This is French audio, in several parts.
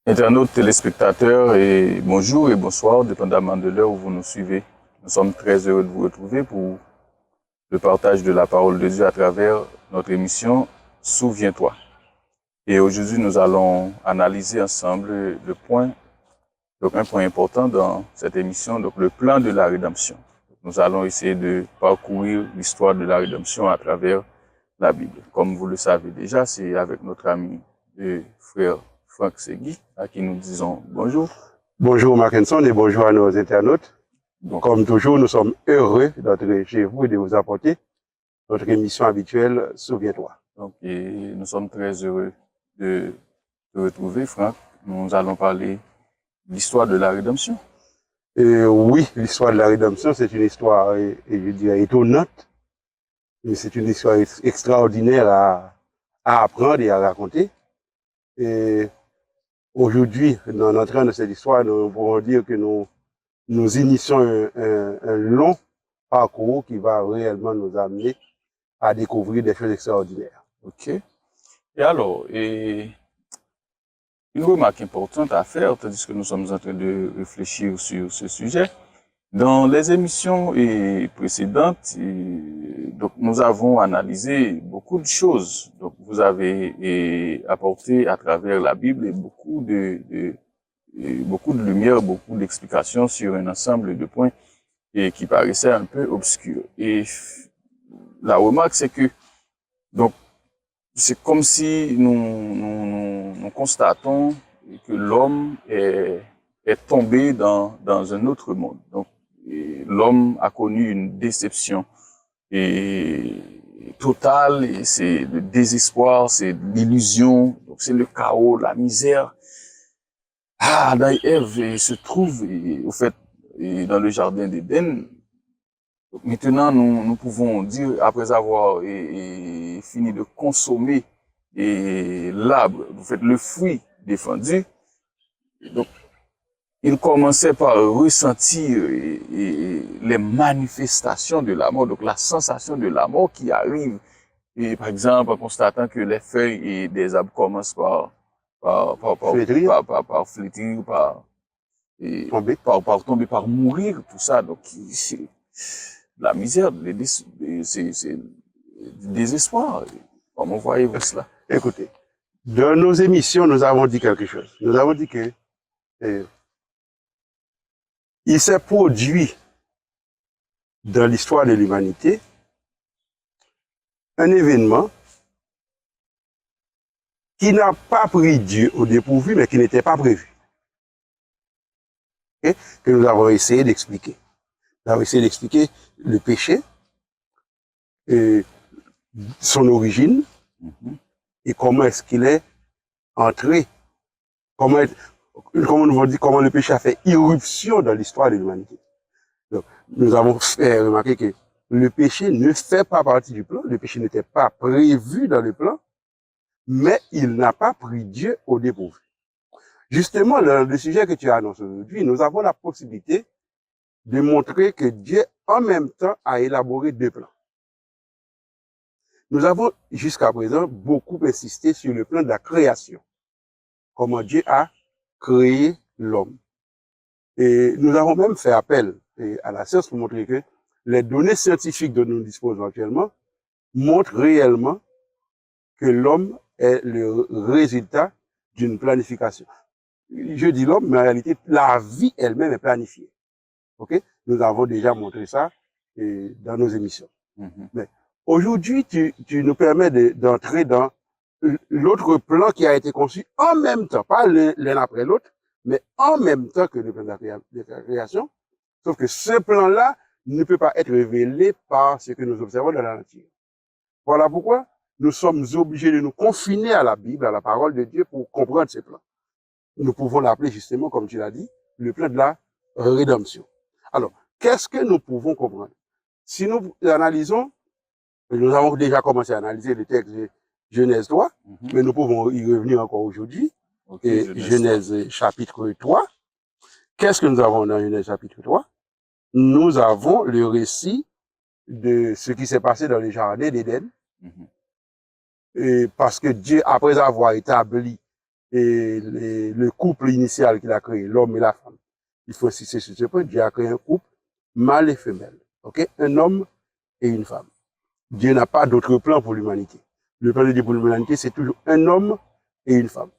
Internautes, téléspectateurs, et bonjour et bonsoir, dépendamment de l'heure où vous nous suivez. Nous sommes très heureux de vous retrouver pour le partage de la parole de Dieu à travers notre émission Souviens-toi. Et aujourd'hui, nous allons analyser ensemble un point important dans cette émission, donc le plan de la rédemption. Nous allons essayer de parcourir l'histoire de la rédemption à travers la Bible. Comme vous le savez déjà, c'est avec notre ami et frère Franck Segui, à qui nous disons bonjour. Bonjour Mackinson et bonjour à nos internautes. Comme toujours, nous sommes heureux d'être chez vous et de vous apporter notre émission habituelle Souviens-toi. Donc, et nous sommes très heureux de te retrouver, Franck. Nous allons parler de l'histoire de la rédemption. Oui, l'histoire de la rédemption, c'est une histoire, je dirais, étonnante. C'est une histoire extraordinaire à apprendre et à raconter. Et aujourd'hui, dans l'entrée de cette histoire, nous pourrons dire que nous initions un long parcours qui va réellement nous amener à découvrir des choses extraordinaires. OK. Et alors, une remarque importante à faire, tandis que nous sommes en train de réfléchir sur ce sujet. Dans les émissions précédentes, donc nous avons analysé beaucoup de choses. Donc vous avez apporté à travers la Bible beaucoup de lumière, beaucoup d'explications sur un ensemble de points qui paraissaient un peu obscurs. Et la remarque, c'est que donc c'est comme si nous constatons que l'homme est tombé dans un autre monde. Donc l'homme a connu une déception totale, et c'est le désespoir, c'est l'illusion, donc c'est le chaos, la misère. Adam et Ève se trouvent au fait dans le jardin d'Éden. Maintenant, nous pouvons dire, après avoir fini de consommer l'arbre, vous faites le fruit défendu, donc il commençait par ressentir les manifestations de la mort, donc la sensation de la mort qui arrive. Et par exemple, en constatant que les feuilles des arbres commencent par flétrir, par tomber, par mourir, tout ça. Donc, c'est la misère, c'est du désespoir. Comment voyez-vous cela? Écoutez, dans nos émissions, nous avons dit quelque chose. Nous avons dit que il s'est produit dans l'histoire de l'humanité un événement qui n'a pas pris Dieu au dépourvu, mais qui n'était pas prévu. Et que nous avons essayé d'expliquer. Nous avons essayé d'expliquer le péché, et son origine, et comment est-ce qu'il est entré, comment le péché a fait irruption dans l'histoire de l'humanité. Donc, nous avons fait remarquer que le péché ne fait pas partie du plan, le péché n'était pas prévu dans le plan, mais il n'a pas pris Dieu au dépourvu. Justement, le sujet que tu annonces aujourd'hui, nous avons la possibilité de montrer que Dieu, en même temps, a élaboré deux plans. Nous avons, jusqu'à présent, beaucoup insisté sur le plan de la création. Comment Dieu a créé l'homme. Et nous avons même fait appel à la science pour montrer que les données scientifiques dont nous disposons actuellement montrent réellement que l'homme est le résultat d'une planification. Je dis l'homme, mais en réalité, la vie elle-même est planifiée. Ok? Nous avons déjà montré ça dans nos émissions. Mais aujourd'hui, tu nous permets d'entrer dans l'autre plan qui a été conçu en même temps, pas l'un après l'autre, mais en même temps que le plan de la création. Sauf que ce plan-là ne peut pas être révélé par ce que nous observons dans la nature. Voilà pourquoi nous sommes obligés de nous confiner à la Bible, à la parole de Dieu, pour comprendre ce plan. Nous pouvons l'appeler justement, comme tu l'as dit, le plan de la rédemption. Alors, qu'est-ce que nous pouvons comprendre? Si nous analysons, nous avons déjà commencé à analyser le texte de Genèse 3, mais nous pouvons y revenir encore aujourd'hui. Okay, Genèse chapitre 3. Qu'est-ce que nous avons dans Genèse chapitre 3? Nous avons le récit de ce qui s'est passé dans le jardin d'Éden. Et parce que Dieu, après avoir établi le couple initial qu'il a créé, l'homme et la femme. Il faut insister sur ce point. Dieu a créé un couple mâle et femelle. Ok? Un homme et une femme. Dieu n'a pas d'autre plan pour l'humanité. Le plan de Dieu pour l'humanité, c'est toujours un homme et une femme.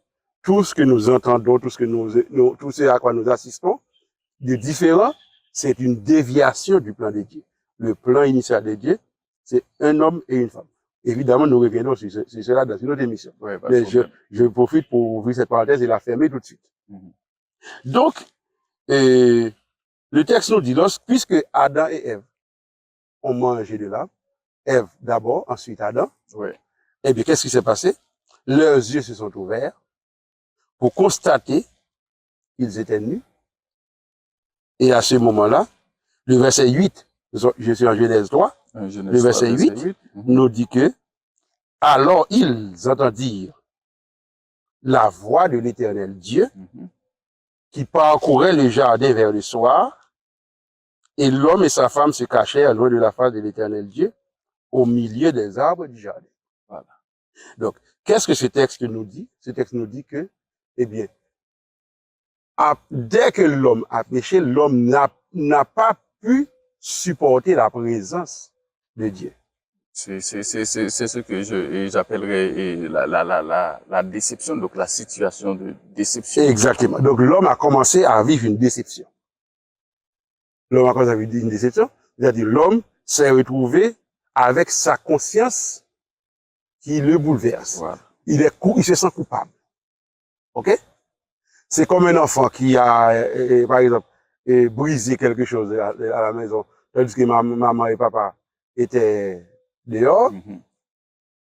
Tout ce que nous entendons, tout ce à quoi nous assistons, de différent, c'est une déviation du plan de Dieu. Le plan initial de Dieu, c'est un homme et une femme. Évidemment, nous reviendrons sur cela dans une autre émission. Ouais, mais je profite pour ouvrir cette parenthèse et la fermer tout de suite. Donc, le texte nous dit, puisque Adam et Ève ont mangé de l'arbre, Ève d'abord, ensuite Adam, eh bien, qu'est-ce qui s'est passé? Leurs yeux se sont ouverts pour constater qu'ils étaient nus. Et à ce moment-là, le verset 8, je suis en Genèse 3, le verset 8 nous dit que alors ils entendirent la voix de l'Éternel Dieu qui parcourait le jardin vers le soir, et l'homme et sa femme se cachèrent loin de la face de l'Éternel Dieu au milieu des arbres du jardin. Voilà. Donc, qu'est-ce que ce texte nous dit? Ce texte nous dit que, eh bien, dès que l'homme a péché, l'homme n'a pas pu supporter la présence de Dieu. C'est ce que j'appellerais la déception, donc la situation de déception. Exactement. Donc l'homme a commencé à vivre une déception. L'homme a commencé à vivre une déception, c'est-à-dire l'homme s'est retrouvé avec sa conscience qui le bouleverse. Voilà. Il se sent coupable. Ok? C'est comme un enfant qui a, par exemple, brisé quelque chose à la maison, tandis que maman et papa étaient dehors.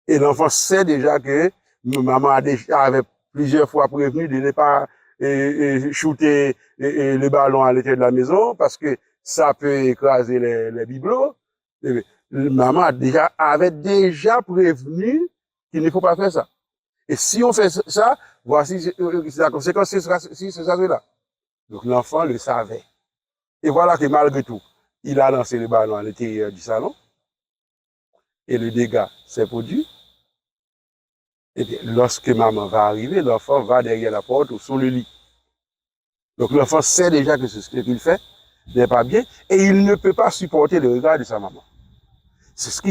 Et l'enfant sait déjà que maman avait plusieurs fois prévenu de ne pas shooter le ballon à l'intérieur de la maison parce que ça peut écraser les bibelots. Et maman avait déjà prévenu qu'il ne faut pas faire ça. Et si on fait ça, voici la conséquence, c'est ça, là. Donc l'enfant le savait. Et voilà que malgré tout, il a lancé le ballon à l'intérieur du salon. Et le dégât s'est produit. Et bien, lorsque maman va arriver, l'enfant va derrière la porte ou sous le lit. Donc l'enfant sait déjà que ce qu'il fait n'est pas bien et il ne peut pas supporter le regard de sa maman. C'est ce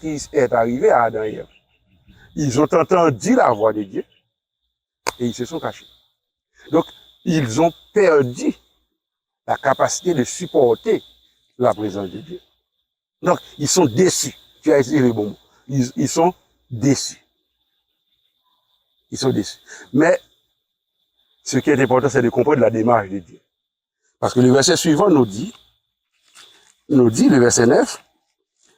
qui est arrivé à Adam et Ève. Ils ont entendu la voix de Dieu et ils se sont cachés. Donc, ils ont perdu la capacité de supporter la présence de Dieu. Donc, ils sont déçus. Tu as essayé le bon mot. Ils sont déçus. Ils sont déçus. Mais, ce qui est important, c'est de comprendre la démarche de Dieu. Parce que le verset suivant nous dit, le verset 9,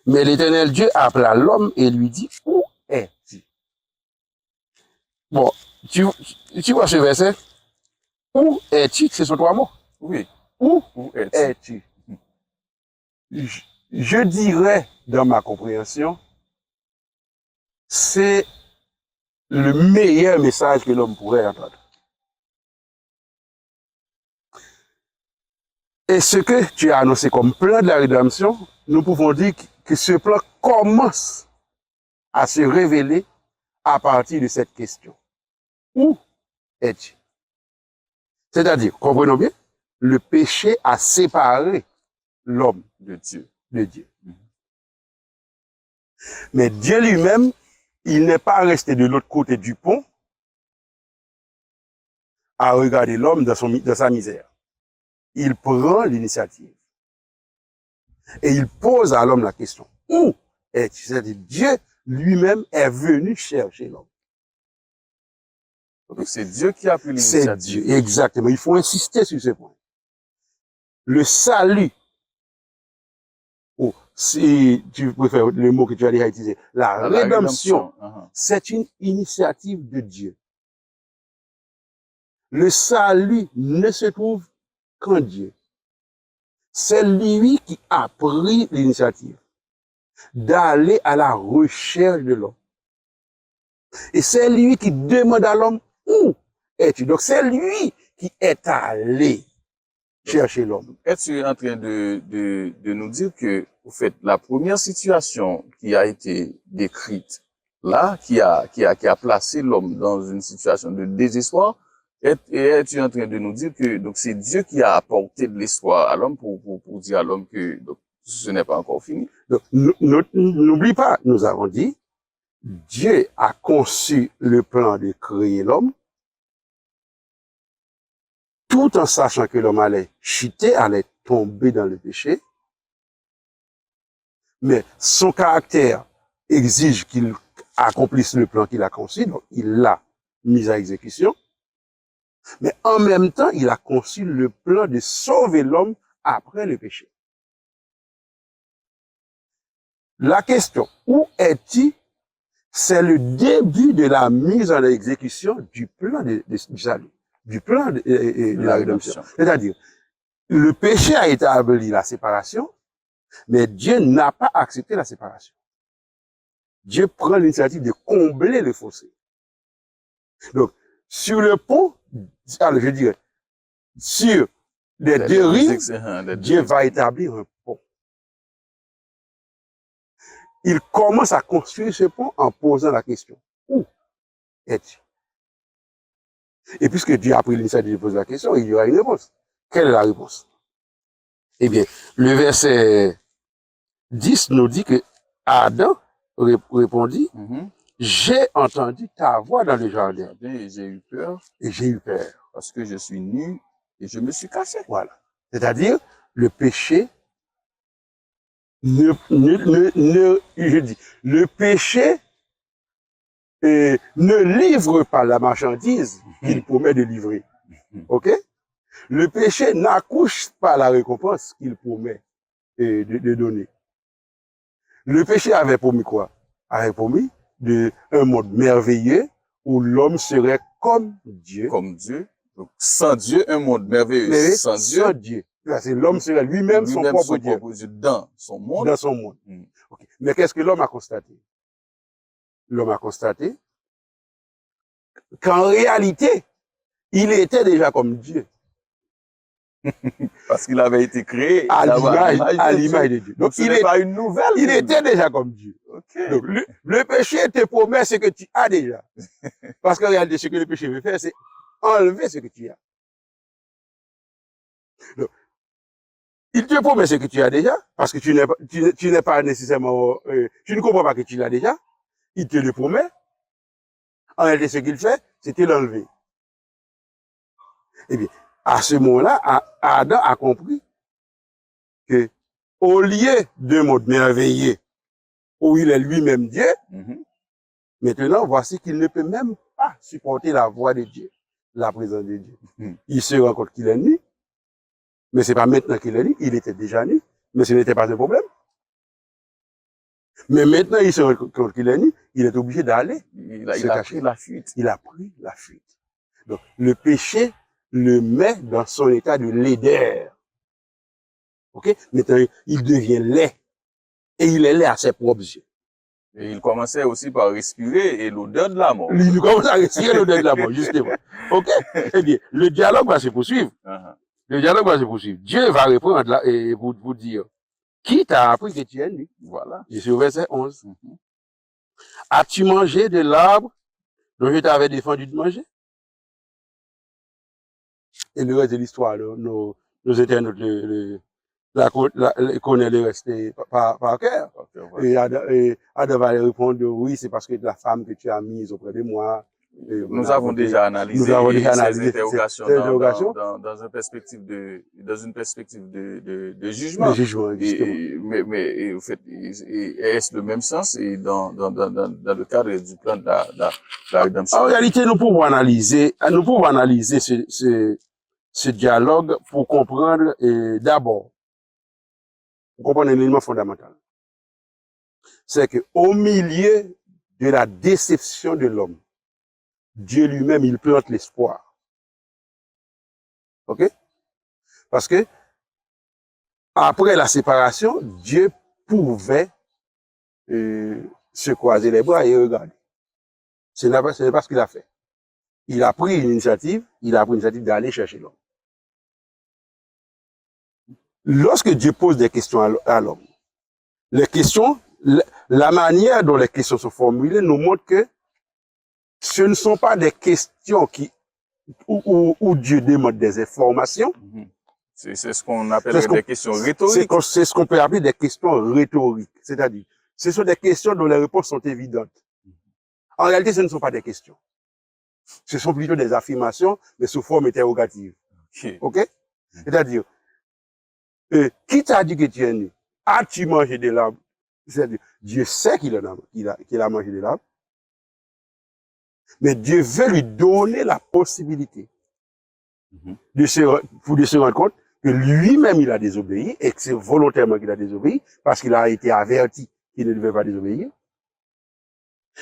mais l'Éternel Dieu appela l'homme et lui dit, où es-tu? Bon, tu vois ce verset? Où es-tu? Ce sont trois mots. Oui. Où es-tu? Je dirais, dans ma compréhension, c'est le meilleur message que l'homme pourrait entendre. Et ce que tu as annoncé comme plan de la rédemption, nous pouvons dire que ce plan commence à se révéler à partir de cette question. Où es-tu? C'est-à-dire, comprenons bien, le péché a séparé l'homme de Dieu. Mais Dieu lui-même, il n'est pas resté de l'autre côté du pont à regarder l'homme dans sa misère. Il prend l'initiative. Et il pose à l'homme la question. Où es-tu? C'est-à-dire, Dieu lui-même est venu chercher l'homme. Donc c'est Dieu qui a pris l'initiative. C'est Dieu, exactement. Il faut insister sur ce point. Le salut, si tu préfères le mot que tu as déjà utilisé, la rédemption, c'est une initiative de Dieu. Le salut ne se trouve qu'en Dieu. C'est lui qui a pris l'initiative d'aller à la recherche de l'homme. Et c'est lui qui demande à l'homme, où es-tu? Donc c'est lui qui est allé chercher l'homme. Es-tu en train de nous dire que, au fait, la première situation qui a été décrite là qui a placé l'homme dans une situation de désespoir. Et tu es en train de nous dire que donc c'est Dieu qui a apporté de l'espoir à l'homme pour dire à l'homme que donc, ce n'est pas encore fini. Donc, n'oublie pas, nous avons dit, Dieu a conçu le plan de créer l'homme, tout en sachant que l'homme allait chuter, allait tomber dans le péché. Mais son caractère exige qu'il accomplisse le plan qu'il a conçu, donc il l'a mis à exécution. Mais en même temps, il a conçu le plan de sauver l'homme après le péché. La question, où est-il? C'est le début de la mise en exécution du plan du salut, du plan de la rédemption. C'est-à-dire, le péché a établi la séparation, mais Dieu n'a pas accepté la séparation. Dieu prend l'initiative de combler le fossé. Donc, sur le pont, alors je dirais, sur les deux rives, Dieu va établir un pont. Il commence à construire ce pont en posant la question, où es-tu? Et puisque Dieu a pris l'initiative de poser la question, il y aura une réponse. Quelle est la réponse? Eh bien, le verset 10 nous dit que Adam répondit, j'ai entendu ta voix dans le jardin. Et j'ai eu peur. Et j'ai eu peur. Parce que je suis nu et je me suis caché. Voilà. C'est-à-dire, le péché le péché ne livre pas la marchandise qu'il promet de livrer. OK? Le péché n'accouche pas la récompense qu'il promet de donner. Le péché avait promis quoi? Avait promis un monde merveilleux où l'homme serait comme Dieu. Comme Dieu. Donc, sans Dieu, un monde merveilleux. Mais sans Dieu. L'homme serait lui-même son propre Dieu. Dans son monde. Dans son monde. Okay. Mais qu'est-ce que l'homme a constaté? L'homme a constaté qu'en réalité, il était déjà comme Dieu. Parce qu'il avait été créé à l'image de Dieu. Donc, il n'est pas une nouvelle. Il était déjà comme Dieu. Okay. Donc, le péché te promet ce que tu as déjà. Parce qu'en réalité, ce que le péché veut faire, c'est enlever ce que tu as. Donc, il te promet ce que tu as déjà, parce que tu n'es pas nécessairement, tu ne comprends pas que tu l'as déjà. Il te le promet. En réalité, ce qu'il fait, c'est te l'enlever. Eh bien, à ce moment-là, Adam a compris que, au lieu d'un monde merveilleux, où il est lui-même Dieu, maintenant, voici qu'il ne peut même pas supporter la voix de Dieu, la présence de Dieu. Il se rend compte qu'il est nu, mais c'est pas maintenant qu'il est nu, il était déjà nu, mais ce n'était pas un problème. Mais maintenant, il se rend compte qu'il est nu, il est obligé d'aller. Il a pris la fuite. Il a pris la fuite. Donc, le péché le met dans son état de laideur. OK? Maintenant, il devient laid. Et il est laid à ses propres yeux. Et il commençait aussi par respirer et l'odeur de la mort. Il commence à respirer l'odeur de la mort, justement. OK? Eh bien, le dialogue va se poursuivre. Le dialogue va se poursuivre. Dieu va répondre là et vous dire, qui t'a appris que tu es nu? Voilà. Je suis au verset 11. As-tu mangé de l'arbre dont je t'avais défendu de manger? Et le reste de l'histoire, nos internautes connaissent le reste par cœur. Et Adam va répondre, oui, c'est parce que la femme que tu as mise auprès de moi. Nous avons déjà analysé ces interrogations dans une perspective de jugement. De jugement, justement. Mais en fait, est-ce le même sens et dans le cadre du plan de la rédemption? En réalité, nous pouvons analyser ce dialogue pour comprendre d'abord, pour comprendre un élément fondamental. C'est que au milieu de la déception de l'homme, Dieu lui-même, il plante l'espoir. OK? Parce que, après la séparation, Dieu pouvait se croiser les bras et regarder. Ce n'est pas ce qu'il a fait. Il a pris l'initiative d'aller chercher l'homme. Lorsque Dieu pose des questions à l'homme, les questions la manière dont les questions sont formulées nous montre que ce ne sont pas des questions où Dieu demande des informations. C'est ce qu'on appelle des questions rhétoriques. C'est ce qu'on peut appeler des questions rhétoriques. C'est-à-dire, ce sont des questions dont les réponses sont évidentes. En réalité, ce ne sont pas des questions. Ce sont plutôt des affirmations, mais sous forme interrogative. OK? C'est-à-dire, qui t'a dit que tu es né? As-tu mangé des larmes? C'est-à-dire, Dieu sait qu'il a mangé des larmes. Mais Dieu veut lui donner la possibilité de se rendre compte que lui-même il a désobéi et que c'est volontairement qu'il a désobéi parce qu'il a été averti qu'il ne devait pas désobéir.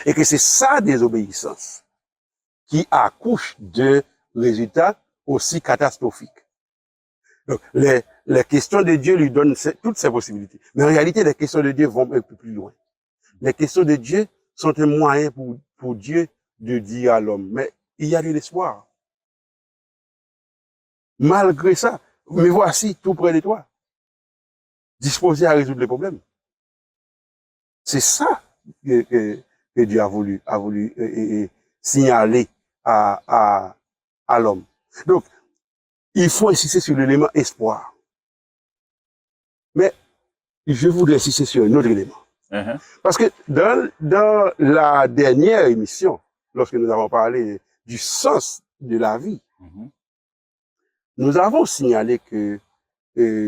Et que c'est sa désobéissance qui accouche de résultats aussi catastrophiques. Donc, les questions de Dieu lui donnent toutes ces possibilités. Mais en réalité, les questions de Dieu vont un peu plus loin. Les questions de Dieu sont un moyen pour Dieu de dire à l'homme, mais il y a de l'espoir. Malgré ça, me voici tout près de toi, disposé à résoudre les problèmes. C'est ça que Dieu a voulu signaler à l'homme. Donc, il faut insister sur l'élément espoir. Mais je voudrais insister sur un autre élément. Parce que dans la dernière émission, lorsque nous avons parlé du sens de la vie, nous avons signalé que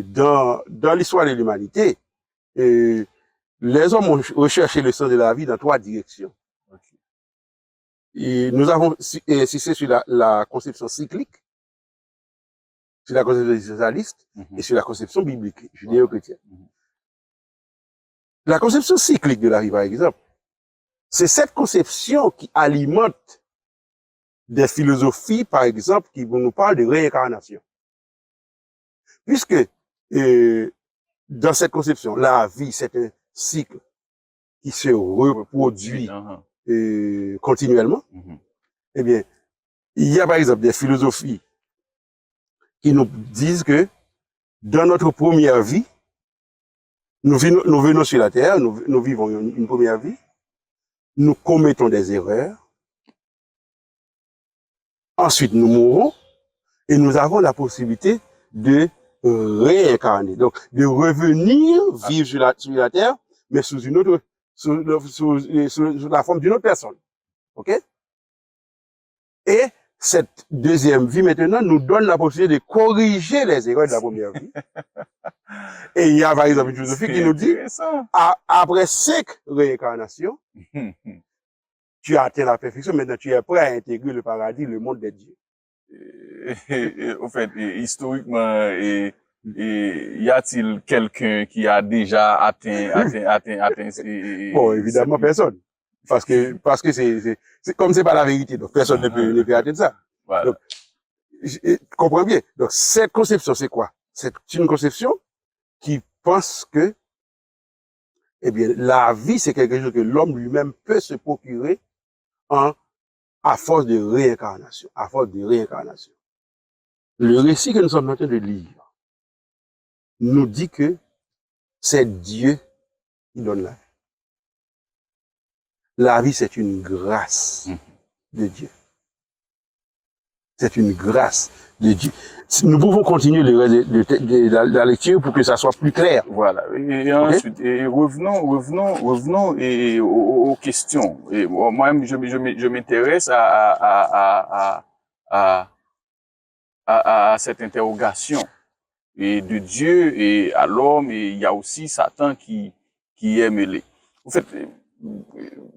dans l'histoire de l'humanité, les hommes ont recherché le sens de la vie dans 3 directions. Et nous avons insisté sur la conception cyclique, sur la conception existentialiste et sur la conception biblique, judéo-chrétienne. La conception cyclique de la vie, par exemple, c'est cette conception qui alimente des philosophies, par exemple, qui nous parlent de réincarnation. Puisque dans cette conception, la vie, c'est un cycle qui se reproduit continuellement. Eh bien, il y a par exemple des philosophies qui nous disent que dans notre première vie, nous venons sur la terre, nous vivons une première vie, nous commettons des erreurs, ensuite nous mourons et nous avons la possibilité de réincarner, donc de revenir vivre sur la terre, mais sous la forme d'une autre personne. OK? Et cette deuxième vie maintenant nous donne la possibilité de corriger les erreurs de la première vie. Et il y a par exemple une philosophie qui nous dit, après 5 réincarnations, tu as atteint la perfection, maintenant tu es prêt à intégrer le paradis, le monde des dieux. En fait, historiquement, y a-t-il quelqu'un qui a déjà atteint Bon, évidemment, personne. Parce que c'est comme c'est pas la vérité, donc personne ne peut atteindre ça. Voilà. Donc, je comprends bien. Donc, cette conception, c'est quoi? C'est une conception qui pense que, eh bien, la vie, c'est quelque chose que l'homme lui-même peut se procurer à force de réincarnation, à force de réincarnation. Le récit que nous sommes en train de lire nous dit que c'est Dieu qui donne la vie. La vie, c'est une grâce de Dieu. C'est une grâce de Dieu. Nous pouvons continuer le reste de la lecture pour que ça soit plus clair. Voilà. Et ensuite, revenons aux questions. Et moi-même, je m'intéresse à cette interrogation et de Dieu et à l'homme, et il y a aussi Satan qui est mêlé. En fait,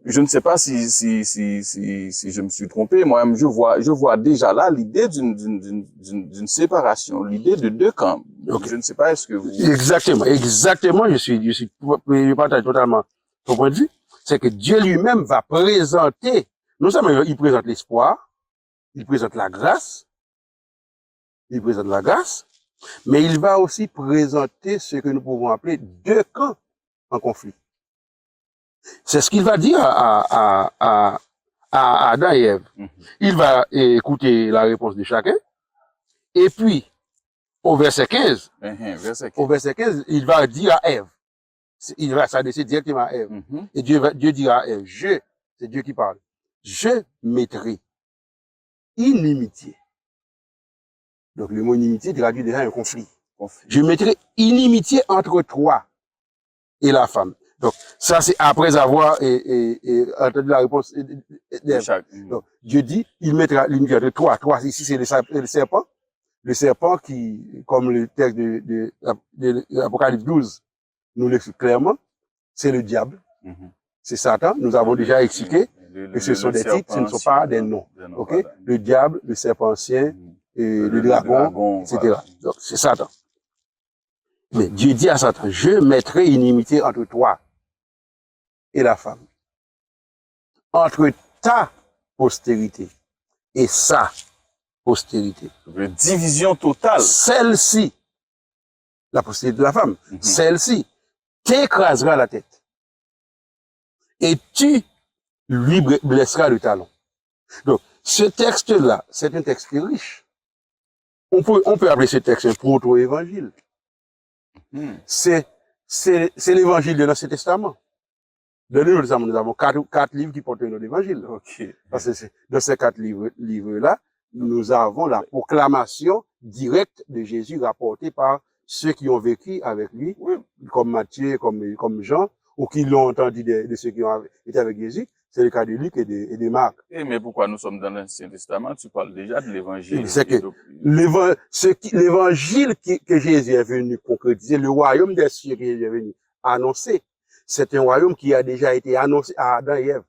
je ne sais pas si je me suis trompé. Moi-même, je vois déjà là l'idée d'une séparation, l'idée de 2 camps. Okay. Je ne sais pas, est-ce que vous... Exactement. Je partage totalement ton point de vue. C'est que Dieu lui-même va présenter, non seulement il présente l'espoir, il présente la grâce, mais il va aussi présenter ce que nous pouvons appeler 2 camps en conflit. C'est ce qu'il va dire à Adam et Ève. Il va écouter la réponse de chacun. Et puis, au verset 15, il va dire à Ève, Il va s'adresser directement à Ève. Mhm. Et Dieu dira à Ève, c'est Dieu qui parle, je mettrai inimitié. Donc le mot inimitié traduit déjà un conflit. Je mettrai inimitié entre toi et la femme. Donc ça c'est après avoir entendu la réponse d'Ève. Donc Dieu dit, il mettra l'inimitié entre toi ici c'est le serpent qui, comme le texte de l'Apocalypse 12 nous l'explique clairement, c'est le diable, c'est Satan. Nous avons déjà expliqué que ce sont des titres, ce ne sont pas des noms. Okay? Le diable, le serpent ancien, le dragon, etc. Donc c'est Satan. Mais Dieu dit à Satan, je mettrai inimitié entre toi et la femme, entre ta postérité et sa postérité. Une division totale. Celle-ci, la postérité de la femme, celle-ci t'écrasera la tête et tu lui blesseras le talon. Donc, ce texte-là, c'est un texte riche. On peut appeler ce texte un proto-évangile. C'est l'évangile de l'Ancien Testament. Dans le Nouveau Testament, nous avons quatre livres qui portent le nom d'évangile. Parce que dans ces quatre livres-là, nous avons la proclamation directe de Jésus rapportée par ceux qui ont vécu avec lui, comme Matthieu, comme Jean, ou qui l'ont entendu de ceux qui ont été avec Jésus. C'est le cas de Luc et de Marc. Mais pourquoi nous sommes dans l'Ancien Testament? Tu parles déjà de l'évangile. C'est que l'évangile que Jésus est venu concrétiser, le royaume des cieux que Jésus est venu annoncer, c'est un royaume qui a déjà été annoncé à Adam et Ève.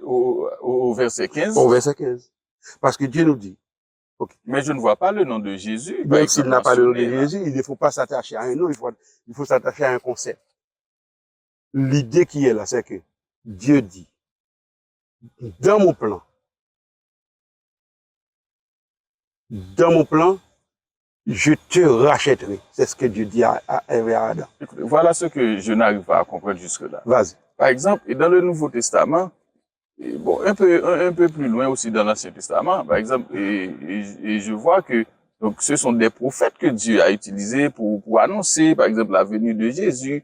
Au verset 15. Au verset 15. Parce que Dieu nous dit. Okay. Mais je ne vois pas le nom de Jésus. Même s'il n'a pas le nom de Jésus, il ne faut pas s'attacher à un nom, il faut s'attacher à un concept. L'idée qui est là, c'est que Dieu dit, dans mon plan, je te rachèterai. C'est ce que Dieu dit à Ève et à Adam. Voilà ce que je n'arrive pas à comprendre jusque-là. Vas-y. Par exemple, dans le Nouveau Testament, bon, un peu plus loin aussi dans l'Ancien Testament, par exemple, et je vois que donc ce sont des prophètes que Dieu a utilisés pour annoncer, par exemple, la venue de Jésus.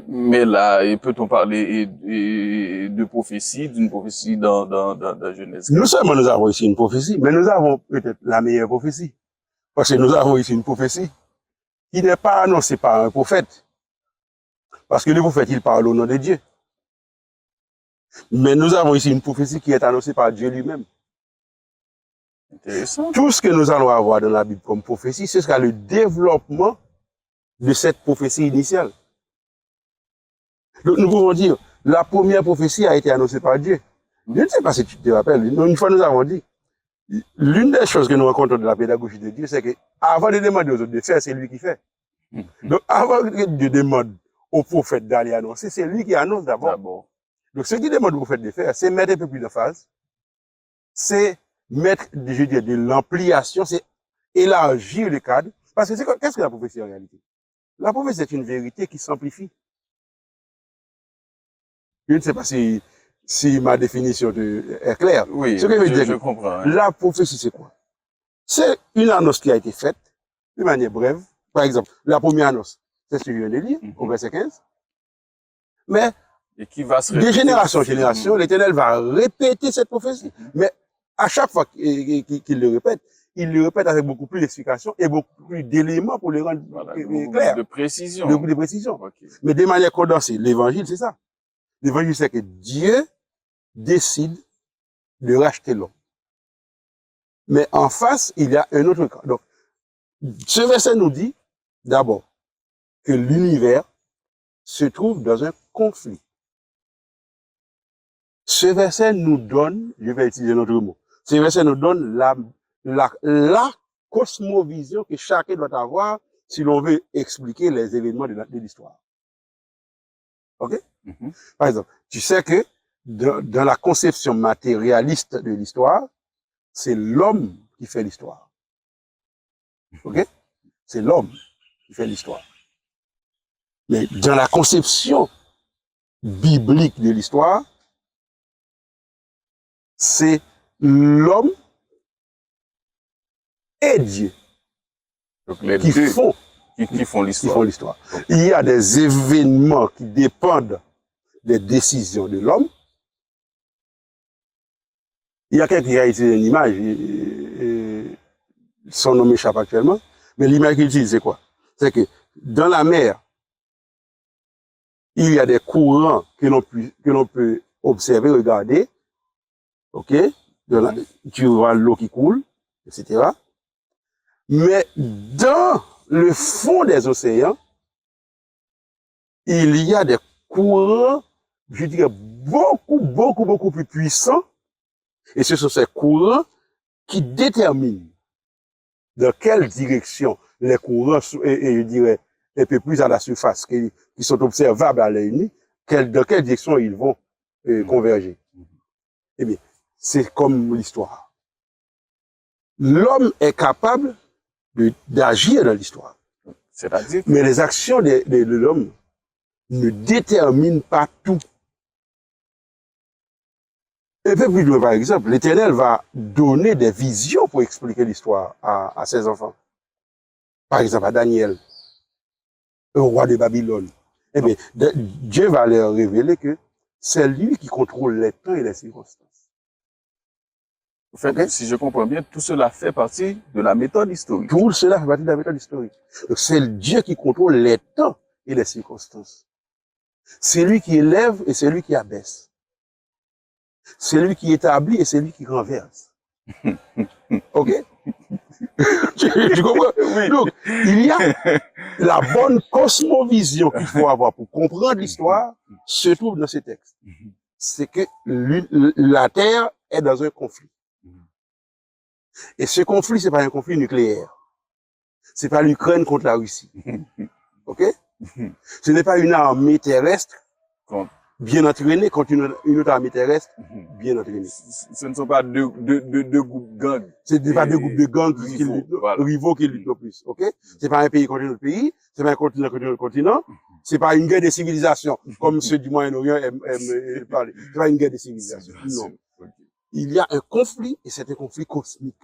Mais là, peut-on parler de prophétie, d'une prophétie dans Genèse? Nous seulement nous avons ici une prophétie, mais nous avons peut-être la meilleure prophétie. Parce que nous avons ici une prophétie qui n'est pas annoncée par un prophète. Parce que le prophète, il parle au nom de Dieu. Mais nous avons ici une prophétie qui est annoncée par Dieu lui-même. Intéressant. Tout ce que nous allons avoir dans la Bible comme prophétie, ce sera le développement de cette prophétie initiale. Donc, nous pouvons dire, la première prophétie a été annoncée par Dieu. Je ne sais pas si tu te rappelles, une fois nous avons dit, l'une des choses que nous rencontrons de la pédagogie de Dieu, c'est que avant de demander aux autres de faire, c'est lui qui fait. Donc, avant que Dieu demande au prophète d'aller annoncer, c'est lui qui annonce d'abord. Donc, ce qui demande au prophète de faire, c'est mettre un peu plus d'emphase, c'est mettre, je dirais, de l'ampliation, c'est élargir le cadre. Parce que qu'est-ce que la prophétie en réalité? La prophétie, c'est une vérité qui s'amplifie. Je ne sais pas si ma définition est claire. Oui, ce que je comprends. Hein. La prophétie, c'est quoi? C'est une annonce qui a été faite de manière brève. Par exemple, la première annonce, c'est ce que je viens de lire, au verset 15. Mais et qui va se de génération en génération, l'Éternel va répéter cette prophétie. Mais à chaque fois qu'il le répète, il le répète avec beaucoup plus d'explications et beaucoup plus d'éléments pour le rendre clair. De précision. Beaucoup de précision. Mais de manière condensée, l'évangile, c'est ça. L'évangile, c'est que Dieu décide de racheter l'homme. Mais en face, il y a un autre cas. Donc, ce verset nous dit, d'abord, que l'univers se trouve dans un conflit. Ce verset nous donne, je vais utiliser notre mot, ce verset nous donne la cosmovision que chacun doit avoir si l'on veut expliquer les événements de l'histoire. OK? Par exemple, tu sais que dans la conception matérialiste de l'histoire, c'est l'homme qui fait l'histoire. OK? C'est l'homme qui fait l'histoire. Mais dans la conception biblique de l'histoire, c'est l'homme et Dieu donc les qui deux font qui font qui l'histoire. font l'histoire. Il y a des événements qui dépendent des décisions de l'homme. Il y a quelqu'un qui a utilisé une image, son nom m'échappe actuellement, mais l'image qu'il utilise, c'est quoi? C'est que dans la mer, il y a des courants que l'on peut observer, regarder, ok? Tu vois l'eau qui coule, etc. Mais dans le fond des océans, il y a des courants, je dirais, beaucoup plus puissants. Et ce sont ces courants qui déterminent dans quelle direction les courants, et je dirais, un peu plus à la surface, qui sont observables à l'œil nu, dans quelle direction ils vont converger. Eh bien, c'est comme l'histoire. L'homme est capable d'agir dans l'histoire. C'est-à-dire? Mais les actions de l'homme ne déterminent pas tout. Un peu plus loin, par exemple, l'Éternel va donner des visions pour expliquer l'histoire à ses enfants. Par exemple, à Daniel, au roi de Babylone. Eh bien, Dieu va leur révéler que c'est lui qui contrôle les temps et les circonstances. En fait, okay? Si je comprends bien, tout cela fait partie de la méthode historique. Tout cela fait partie de la méthode historique. Donc, c'est Dieu qui contrôle les temps et les circonstances. C'est lui qui élève et c'est lui qui abaisse. C'est lui qui établit et c'est lui qui renverse. Ok? Tu comprends? Oui. Donc, il y a la bonne cosmovision qu'il faut avoir pour comprendre l'histoire se trouve dans ces textes. C'est que la Terre est dans un conflit. Et ce conflit, c'est pas un conflit nucléaire. C'est pas l'Ukraine contre la Russie. Ok? Ce n'est pas une armée terrestre bien entraînée contre une autre armée terrestre bien entraînée. Ce ne sont pas deux groupes gangs. Ce n'est pas deux groupes de gangs rivaux qui luttent le plus. Ok? C'est pas un pays contre un autre pays. C'est pas un continent contre un autre continent. C'est pas une guerre des civilisations, comme ceux du Moyen-Orient aiment parler. C'est pas une guerre des civilisations. Non. Il y a un conflit, et c'est un conflit cosmique.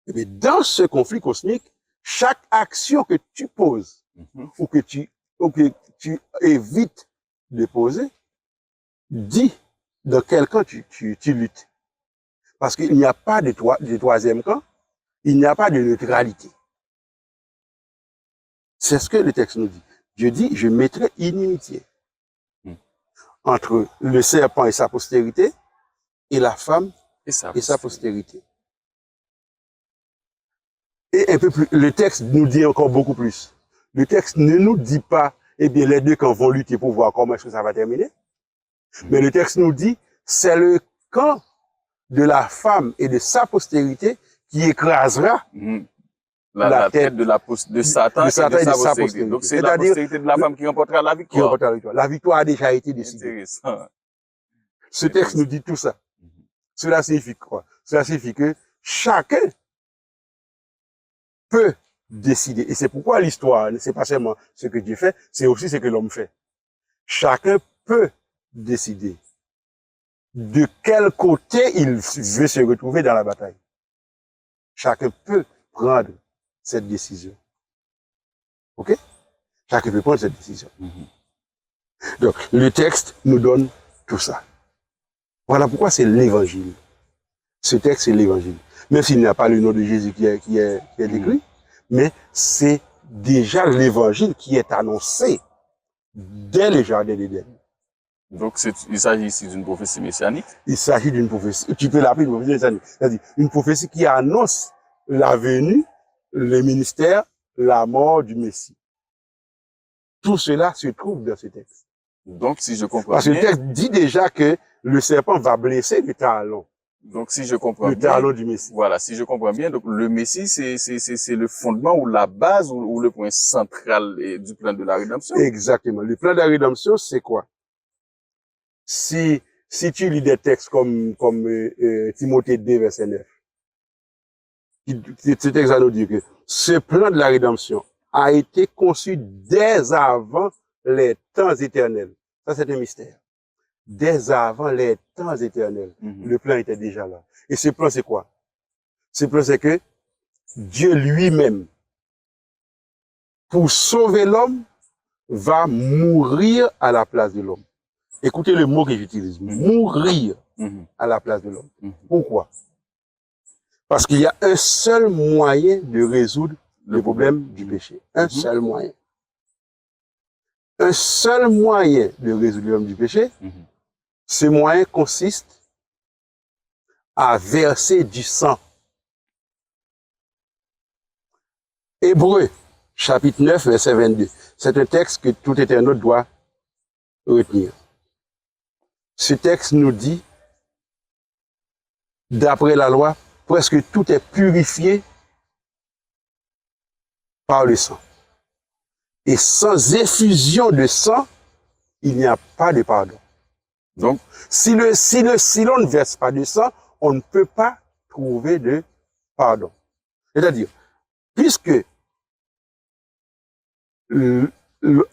Et bien, dans ce conflit cosmique, chaque action que tu poses, ou que tu évites de poser, dit dans quel camp tu luttes. Parce qu'il n'y a pas de troisième camp, il n'y a pas de neutralité. C'est ce que le texte nous dit. Dieu dit, je mettrai inimitié entre le serpent et sa postérité, et la femme et sa postérité. Et un peu plus, le texte nous dit encore beaucoup plus. Le texte ne nous dit pas, eh bien, les deux camps vont lutter pour voir comment est-ce que ça va terminer. Mais le texte nous dit, c'est le camp de la femme et de sa postérité qui écrasera la tête de Satan et de sa postérité. Donc, c'est la postérité de la femme qui remportera la victoire. Qui remportera la victoire. La victoire a déjà été décidée. Intéressant. Ce texte nous dit tout ça. Cela signifie quoi? Cela signifie que chacun peut décider. Et c'est pourquoi l'histoire, c'est pas seulement ce que Dieu fait, c'est aussi ce que l'homme fait. Chacun peut décider de quel côté il veut se retrouver dans la bataille. Chacun peut prendre cette décision. Ok? Chacun peut prendre cette décision. Donc, le texte nous donne tout ça. Voilà pourquoi c'est l'évangile. Ce texte, c'est l'évangile. Même s'il n'y a pas le nom de Jésus qui est écrit, mais c'est déjà l'évangile qui est annoncé dès le jardin d'Éden. Donc, il s'agit ici d'une prophétie messianique? Il s'agit d'une prophétie, tu peux l'appeler une prophétie messianique. C'est-à-dire une prophétie qui annonce la venue, le ministère, la mort du Messie. Tout cela se trouve dans ce texte. Donc, si je comprends bien. Parce que le texte dit déjà que le serpent va blesser le talon. Donc, si je comprends bien. Le talon du Messie. Voilà, si je comprends bien, donc le Messie, c'est le fondement ou la base ou le point central du plan de la rédemption. Exactement. Le plan de la rédemption, c'est quoi? Si tu lis des textes comme Timothée 2, verset 9, ce texte va nous dire que ce plan de la rédemption a été conçu dès avant les temps éternels. Ça, c'est un mystère. Dès avant les temps éternels, le plan était déjà là. Et ce plan, c'est quoi? Ce plan, c'est que Dieu lui-même pour sauver l'homme, va mourir à la place de l'homme. Écoutez le mot que j'utilise, mourir à la place de l'homme. Pourquoi? Parce qu'il y a un seul moyen de résoudre le problème du péché. Un seul moyen. Un seul moyen de résoudre le problème du péché, ce moyen consiste à verser du sang. Hébreux, chapitre 9, verset 22. C'est un texte que tout internaute doit retenir. Ce texte nous dit, d'après la loi, presque tout est purifié par le sang. Et sans effusion de sang, il n'y a pas de pardon. Donc, si l'on ne verse pas de sang, on ne peut pas trouver de pardon. C'est-à-dire, puisque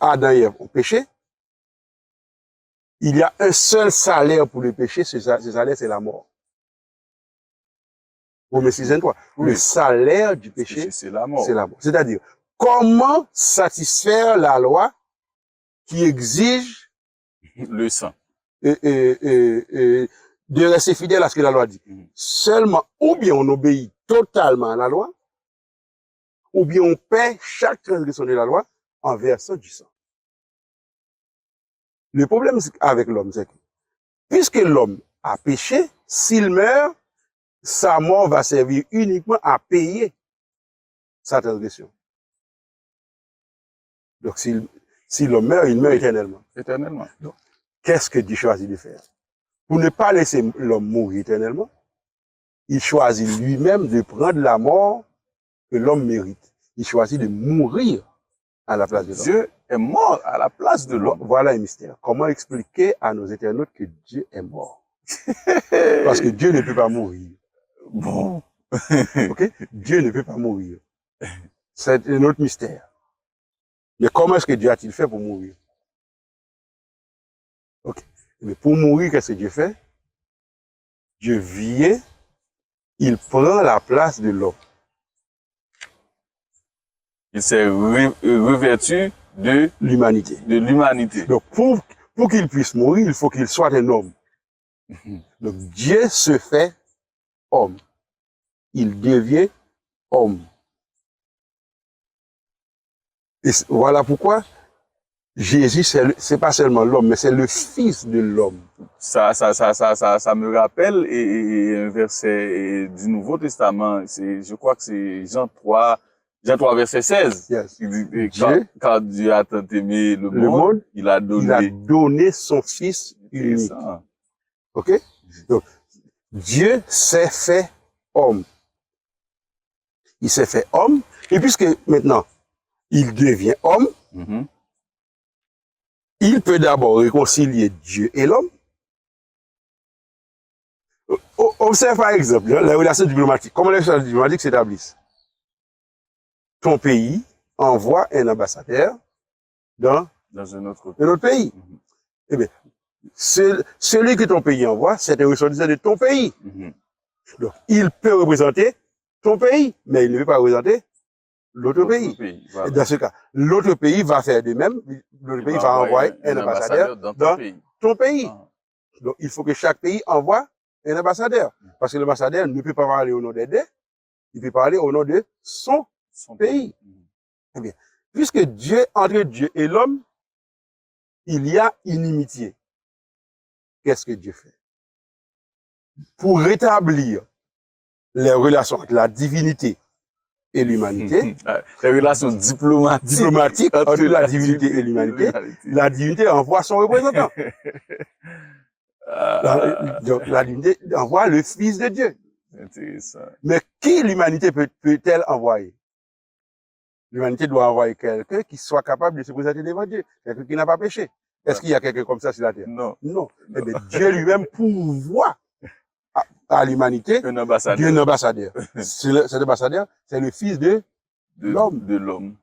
Adam et Ève ont péché, il y a un seul salaire pour le péché, ce salaire, c'est la mort. Romains 6:23. Oui. Le salaire du péché, C'est la mort. c'est la mort. C'est-à-dire, comment satisfaire la loi qui exige Le sang. de rester fidèle à ce que la loi dit? Seulement, ou bien on obéit totalement à la loi, ou bien on paie chaque transgression de la loi en versant du sang. Le problème avec l'homme, c'est que, puisque l'homme a péché, s'il meurt, sa mort va servir uniquement à payer sa transgression. Donc, si l'homme meurt, il meurt éternellement. Éternellement. Donc, qu'est-ce que Dieu choisit de faire? Pour ne pas laisser l'homme mourir éternellement, il choisit lui-même de prendre la mort que l'homme mérite. Il choisit de mourir à la place de l'homme. Dieu est mort à la place de l'homme. Voilà un mystère. Comment expliquer à nos internautes que Dieu est mort? Parce que Dieu ne peut pas mourir. Bon. Ok? Dieu ne peut pas mourir. C'est un autre mystère. Mais comment est-ce que Dieu a-t-il fait pour mourir? Ok. Mais pour mourir, qu'est-ce que Dieu fait? Dieu vient, il prend la place de l'homme. Il s'est revêtu de L'humanité. l'humanité. Donc, pour qu'il puisse mourir, il faut qu'il soit un homme. Donc, Dieu se fait homme. Il devient homme. Et voilà pourquoi Jésus, c'est pas seulement l'homme, mais c'est le fils de l'homme. Ça me rappelle un verset du Nouveau Testament. Je crois que c'est Jean 3, verset 16. Yes. Il dit, Dieu, quand Dieu a tant aimé le le monde, monde, il a il a donné. donné son fils unique. Ça. Ok? Donc, Dieu s'est fait homme. Il s'est fait homme. Et puisque maintenant, il devient homme, Mhm. il peut d'abord réconcilier Dieu et l'homme. Observe par exemple les relations diplomatiques. Comment les relations diplomatiques s'établissent? Ton pays envoie un ambassadeur dans Dans un autre un autre pays. Mhm. Eh bien, celui que ton pays envoie, c'est un ressortissant de ton pays. Mhm. Donc, il peut représenter ton pays, mais il ne peut pas représenter l'autre pays. Voilà. Et dans ce cas, l'autre pays va faire de même. L'autre pays va envoyer un ambassadeur dans dans pays. ton pays. Ah. Donc, il faut que chaque pays envoie un ambassadeur. Parce que l'ambassadeur ne peut pas parler au nom des deux, il peut parler au nom de son pays. Mhm. Eh bien, puisque Dieu, entre Dieu et l'homme, il y a inimitié. Qu'est-ce que Dieu fait? Pour rétablir les relations entre la divinité et l'humanité, Les relations diplomatiques entre la divinité et l'humanité, la divinité envoie son représentant. Donc, la divinité envoie le Fils de Dieu. Intéressant. Mais qui l'humanité peut-elle envoyer? L'humanité doit envoyer quelqu'un qui soit capable de se présenter devant Dieu, quelqu'un qui n'a pas péché. Est-ce qu'il y a quelqu'un comme ça sur la terre? Non. Non. Eh bien, Dieu lui-même pourvoit à l'humanité Un ambassadeur. d'un ambassadeur. Cet ambassadeur, c'est le Fils de l'homme. De l'homme.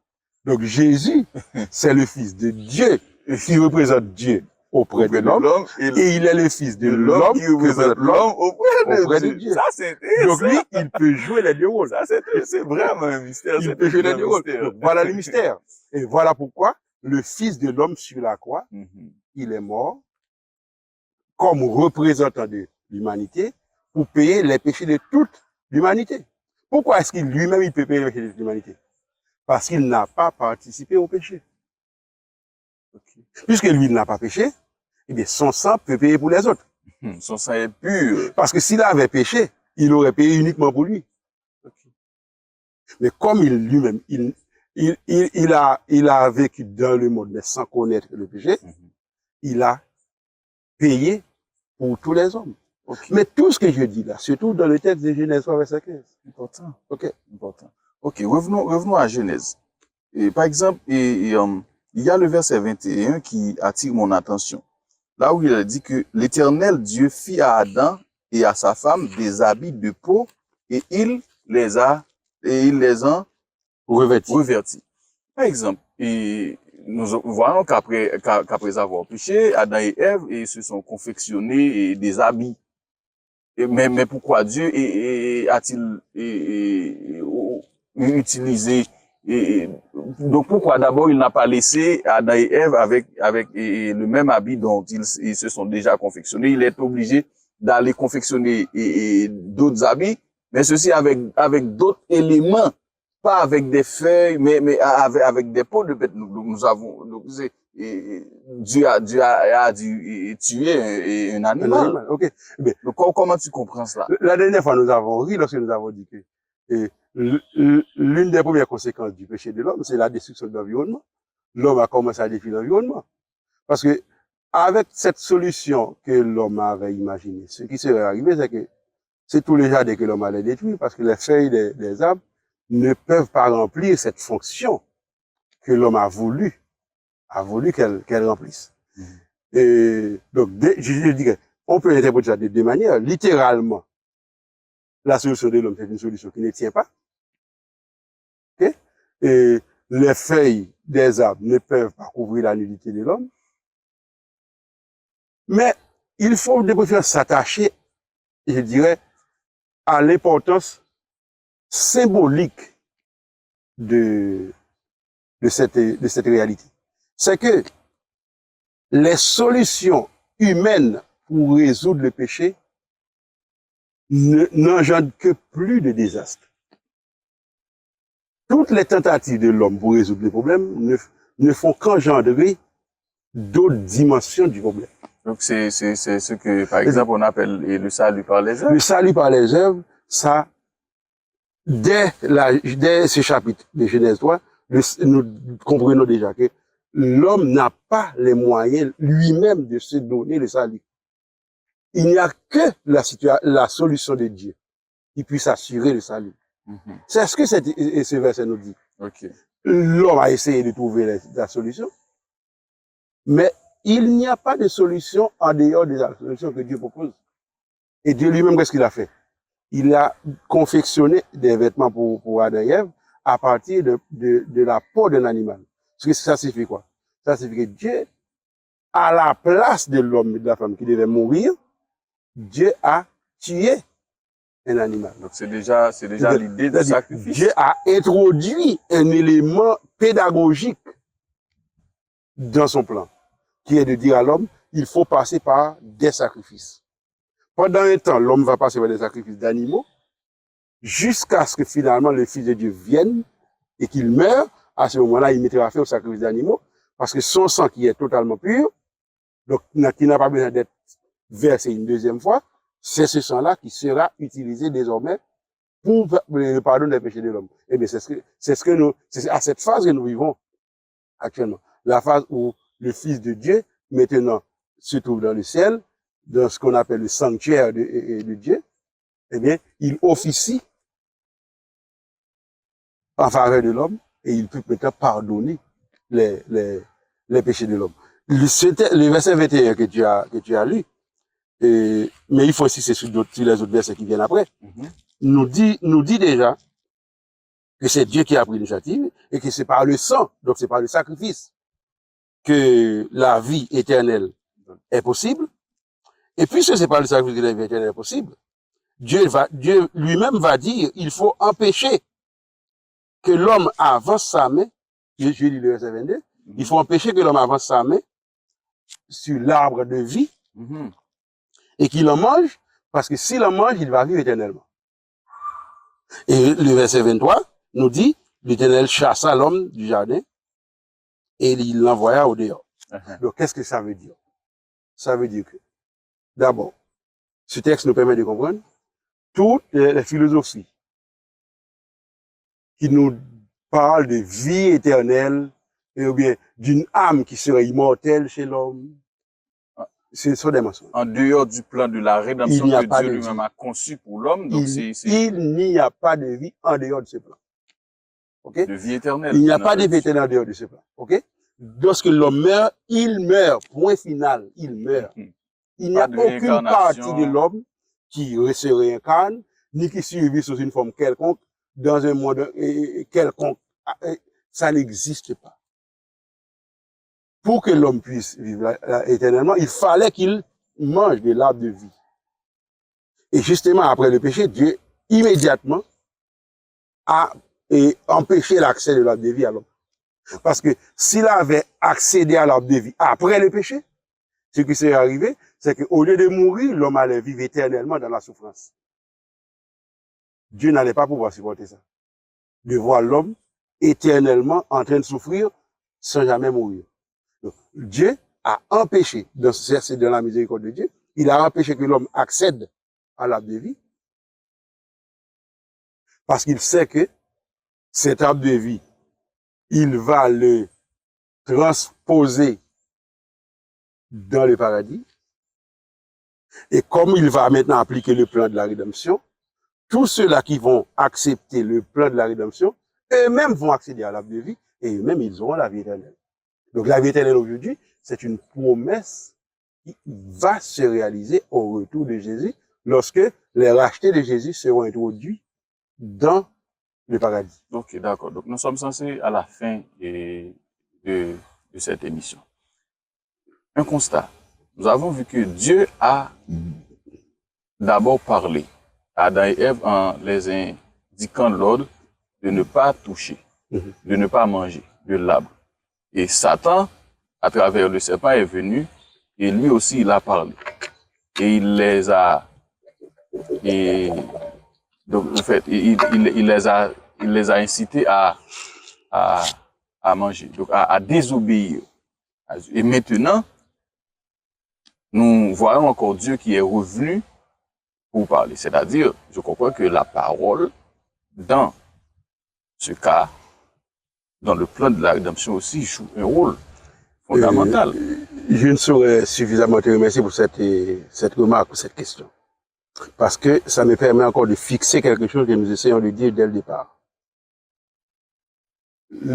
Donc Jésus, c'est le Fils de Dieu qui représente Dieu auprès de l'homme, et il est le fils de l'homme qui représente l'homme auprès de Dieu. Ça, c'est intéressant. Donc lui, il peut jouer les deux rôles. Ça, c'est vraiment un mystère. Il peut jouer les deux rôles. Donc, voilà le mystère. Et voilà pourquoi le fils de l'homme sur la croix, il est mort comme représentant de l'humanité pour payer les péchés de toute l'humanité. Pourquoi est-ce qu'il lui-même, il peut payer les péchés de toute l'humanité? Parce qu'il n'a pas participé au péché. Puisque lui, il n'a pas péché, eh bien, son sang peut payer pour les autres. Son sang est pur. Parce que s'il avait péché, il aurait payé uniquement pour lui. Mais comme il lui-même, il a vécu dans le monde, mais sans connaître le péché, il a payé pour tous les hommes. Mais tout ce que je dis là, surtout dans le texte de Genèse 3, verset 15. Important. Important. Ok, revenons à Genèse. Et, par exemple, il y a le verset 21 qui attire mon attention. Là où il a dit que l'Éternel Dieu fit à Adam et à sa femme des habits de peau et il les a revêtis. Par exemple, nous voyons qu'après avoir péché, Adam et Ève se sont confectionnés des habits. Mais pourquoi Dieu a-t-il utilisé donc pourquoi d'abord il n'a pas laissé Adam et Ève avec le même habit dont ils se sont déjà confectionnés? Il est obligé d'aller confectionner d'autres habits, mais ceci avec d'autres éléments, pas avec des feuilles, mais avec des peaux de bêtes. Nous avons Dieu a dû tuer un animal. Ok. Mais, donc comment tu comprends cela? La dernière fois, nous avons ri lorsque nous avons dit que l'une des premières conséquences du péché de l'homme, c'est la destruction de l'environnement. L'homme a commencé à détruire l'environnement. Parce que, avec cette solution que l'homme avait imaginée, ce qui serait arrivé, c'est que c'est tous les jardins que l'homme allait détruire, parce que les feuilles des arbres ne peuvent pas remplir cette fonction que l'homme a voulu qu'elle remplisse. Et donc, je dirais, on peut interpréter ça de deux manières. Littéralement, la solution de l'homme, c'est une solution qui ne tient pas. Okay? Et les feuilles des arbres ne peuvent pas couvrir la nudité de l'homme. Mais il faut de préférence s'attacher, je dirais, à l'importance symbolique de cette réalité. C'est que les solutions humaines pour résoudre le péché n'engendrent que plus de désastres. Toutes les tentatives de l'homme pour résoudre les problèmes ne font qu'engendrer d'autres dimensions du problème. Donc c'est ce que, par exemple, on appelle le salut par les œuvres. Le salut par les œuvres, ça, dès ce chapitre de Genèse 3, nous comprenons déjà que l'homme n'a pas les moyens lui-même de se donner le salut. Il n'y a que la solution de Dieu qui puisse assurer le salut. C'est ce que ce verset nous dit. L'homme a essayé de trouver la solution, mais il n'y a pas de solution en dehors de la solution que Dieu propose. Et Dieu lui-même, qu'est-ce qu'il a fait? Il a confectionné des vêtements pour Adam et Ève à partir de la peau d'un animal. Ça signifie quoi? Ça signifie que Dieu, à la place de l'homme et de la femme qui devaient mourir, Dieu a tué un animal. Donc c'est déjà l'idée du sacrifice. Dieu a introduit un élément pédagogique dans son plan, qui est de dire à l'homme, il faut passer par des sacrifices. Pendant un temps, l'homme va passer par des sacrifices d'animaux, jusqu'à ce que finalement le Fils de Dieu vienne et qu'il meure. À ce moment-là, il mettra fin au sacrifice d'animaux, parce que son sang qui est totalement pur, donc qui n'a pas besoin d'être versé une deuxième fois, c'est ce sang-là qui sera utilisé désormais pour le pardon des péchés de l'homme. Eh bien, c'est à cette phase que nous vivons actuellement. La phase où le Fils de Dieu, maintenant, se trouve dans le ciel, dans ce qu'on appelle le sanctuaire de Dieu. Eh bien, il officie en faveur de l'homme et il peut peut-être pardonner les péchés de l'homme. Le verset 21 que tu as lu, mais il faut insister sur les autres versets qui viennent après, nous dit déjà que c'est Dieu qui a pris l'initiative et que c'est par le sang, donc c'est par le sacrifice, que la vie éternelle est possible. Et puisque c'est pas le sacrifice de la vie éternelle possible, Dieu lui-même va dire, il faut empêcher que l'homme avance sa main, je lis le verset 22, il faut empêcher que l'homme avance sa main sur l'arbre de vie et qu'il en mange, parce que s'il en mange, il va vivre éternellement. Et le verset 23 nous dit, l'Éternel chassa l'homme du jardin et il l'envoya au dehors. Donc, qu'est-ce que ça veut dire? Ça veut dire que, d'abord, ce texte nous permet de comprendre toutes les philosophies qui nous parlent de vie éternelle, ou bien d'une âme qui serait immortelle chez l'homme. Ce sont des mensonges. En dehors du plan de la rédemption que Dieu lui-même a conçu pour l'homme, donc il n'y a pas de vie en dehors de ce plan. Okay? De vie éternelle. Il n'y a pas de vie éternelle en dehors de ce plan. Okay? Lorsque l'homme meurt, il meurt. Point final, il meurt. Il n'y a aucune partie de l'homme qui se réincarne, ni qui survit sous une forme quelconque, dans un monde quelconque. Ça n'existe pas. Pour que l'homme puisse vivre éternellement, il fallait qu'il mange de l'arbre de vie. Et justement, après le péché, Dieu, immédiatement, a empêché l'accès de l'arbre de vie à l'homme. Parce que s'il avait accédé à l'arbre de vie après le péché, ce qui serait arrivé, c'est qu'au lieu de mourir, l'homme allait vivre éternellement dans la souffrance. Dieu n'allait pas pouvoir supporter ça. De voir l'homme éternellement en train de souffrir sans jamais mourir. Donc, Dieu a empêché, c'est dans la miséricorde de Dieu, il a empêché que l'homme accède à l'arbre de vie parce qu'il sait que cet arbre de vie, il va le transposer dans le paradis. Et comme il va maintenant appliquer le plan de la rédemption, tous ceux-là qui vont accepter le plan de la rédemption, eux-mêmes vont accéder à l'arbre de vie et eux-mêmes, ils auront la vie éternelle. Donc la vie éternelle aujourd'hui, c'est une promesse qui va se réaliser au retour de Jésus lorsque les rachetés de Jésus seront introduits dans le paradis. Ok, d'accord. Donc nous sommes censés à la fin de cette émission. Un constat. Nous avons vu que Dieu a d'abord parlé à Adam et Ève en les indiquant l'ordre de ne pas toucher, de ne pas manger de l'arbre. Et Satan, à travers le serpent, est venu et lui aussi il a parlé. Et il les a, donc en fait, il les a incités à manger, donc à désobéir. Et maintenant, nous voyons encore Dieu qui est revenu pour parler. C'est-à-dire, je comprends que la parole, dans ce cas, dans le plan de la rédemption aussi, joue un rôle fondamental. Je ne saurais suffisamment te remercier pour cette remarque, pour cette question. Parce que ça me permet encore de fixer quelque chose que nous essayons de dire dès le départ.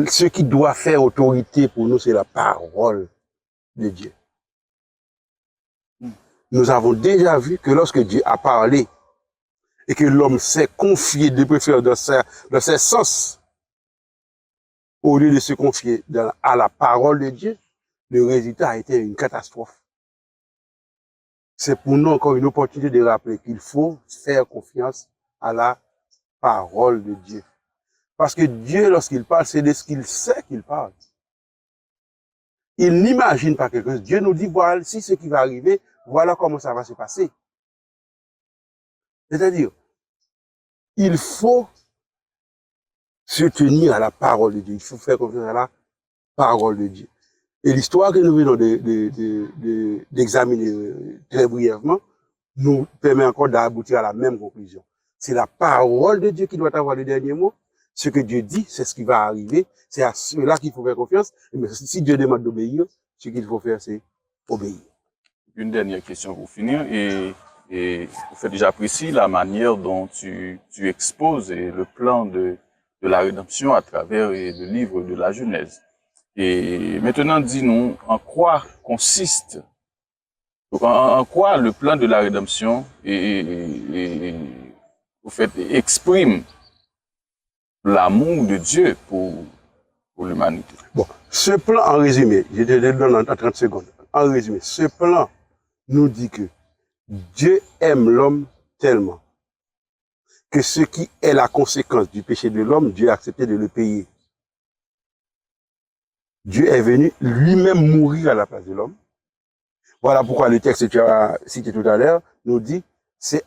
Ce qui doit faire autorité pour nous, c'est la parole de Dieu. Nous avons déjà vu que lorsque Dieu a parlé et que l'homme s'est confié de préférer dans ses sens, au lieu de se confier à la parole de Dieu, le résultat a été une catastrophe. C'est pour nous encore une opportunité de rappeler qu'il faut faire confiance à la parole de Dieu. Parce que Dieu, lorsqu'il parle, c'est de ce qu'il sait qu'il parle. Il n'imagine pas quelque chose. Dieu nous dit, voilà, si ce qui va arriver, voilà comment ça va se passer. C'est-à-dire, il faut se tenir à la parole de Dieu. Il faut faire confiance à la parole de Dieu. Et l'histoire que nous venons d'examiner très brièvement nous permet encore d'aboutir à la même conclusion. C'est la parole de Dieu qui doit avoir le dernier mot. Ce que Dieu dit, c'est ce qui va arriver. C'est à cela qu'il faut faire confiance. Mais si Dieu demande d'obéir, ce qu'il faut faire, c'est obéir. Une dernière question pour finir. Et vous faites déjà apprécier la manière dont tu exposes le plan de la rédemption à travers le livre de la Genèse. Et maintenant, dis-nous, en quoi consiste, en quoi le plan de la rédemption vous faites, exprime l'amour de Dieu pour l'humanité. Bon, ce plan, en résumé, je te le donne en 30 secondes. en résumé, ce plan nous dit que Dieu aime l'homme tellement que ce qui est la conséquence du péché de l'homme, Dieu a accepté de le payer. Dieu est venu lui-même mourir à la place de l'homme. Voilà pourquoi le texte que tu as cité tout à l'heure nous dit, c'est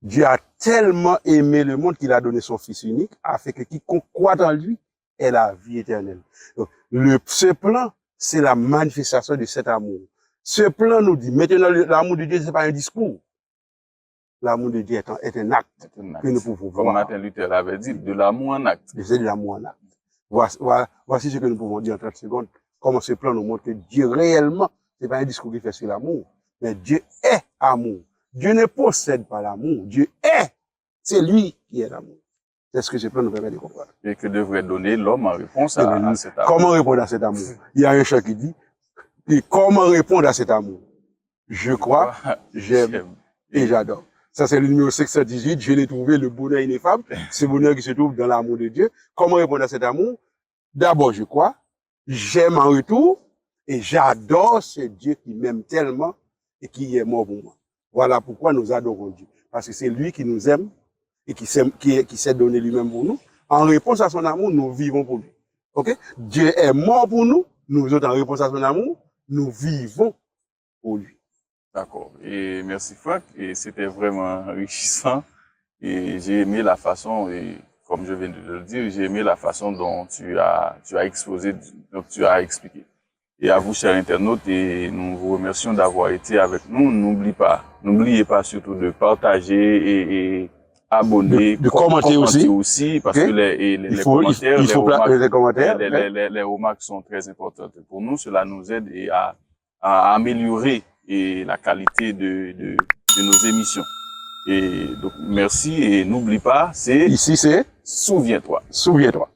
Dieu a tellement aimé le monde qu'il a donné son Fils unique, afin que quiconque croit en lui ait la vie éternelle. Donc, ce plan, c'est la manifestation de cet amour. Ce plan nous dit, maintenant, l'amour de Dieu, ce n'est pas un discours. L'amour de Dieu est un acte que nous pouvons voir. Comme Martin Luther l'avait dit, de l'amour en acte. C'est de l'amour en acte. Voici ce que nous pouvons dire en 30 secondes. Comment ce plan nous montre que Dieu réellement, ce n'est pas un discours qui fait sur l'amour, mais Dieu est amour. Dieu ne possède pas l'amour. Dieu est. C'est lui qui est l'amour. C'est ce que ce plan nous permet de comprendre. Et que devrait donner l'homme en réponse à cet amour. Comment répondre à cet amour? Il y a un chant qui dit, comment répondre à cet amour? Je crois, j'aime et j'adore. Ça, c'est le numéro 618. Je l'ai trouvé, le bonheur ineffable. Ce bonheur qui se trouve dans l'amour de Dieu. Comment répondre à cet amour? D'abord, je crois, j'aime en retour et j'adore ce Dieu qui m'aime tellement et qui est mort pour moi. Voilà pourquoi nous adorons Dieu. Parce que c'est lui qui nous aime et qui s'est donné lui-même pour nous. En réponse à son amour, nous vivons pour lui. Ok? Dieu est mort pour nous. Nous autres, en réponse à son amour, nous vivons pour lui. D'accord. Et merci Franck. Et c'était vraiment enrichissant. Et j'ai aimé la façon, et comme je viens de le dire, j'ai aimé la façon dont tu as exposé, dont tu as expliqué. Et à vous, chers internautes, et nous vous remercions d'avoir été avec nous. N'oubliez pas surtout de partager et abonner, de commenter aussi, parce que les commentaires, les remarques sont très importantes pour nous. Cela nous aide à améliorer la qualité de nos émissions. Et donc, merci et n'oublie pas, ici c'est Souviens-toi. Souviens-toi.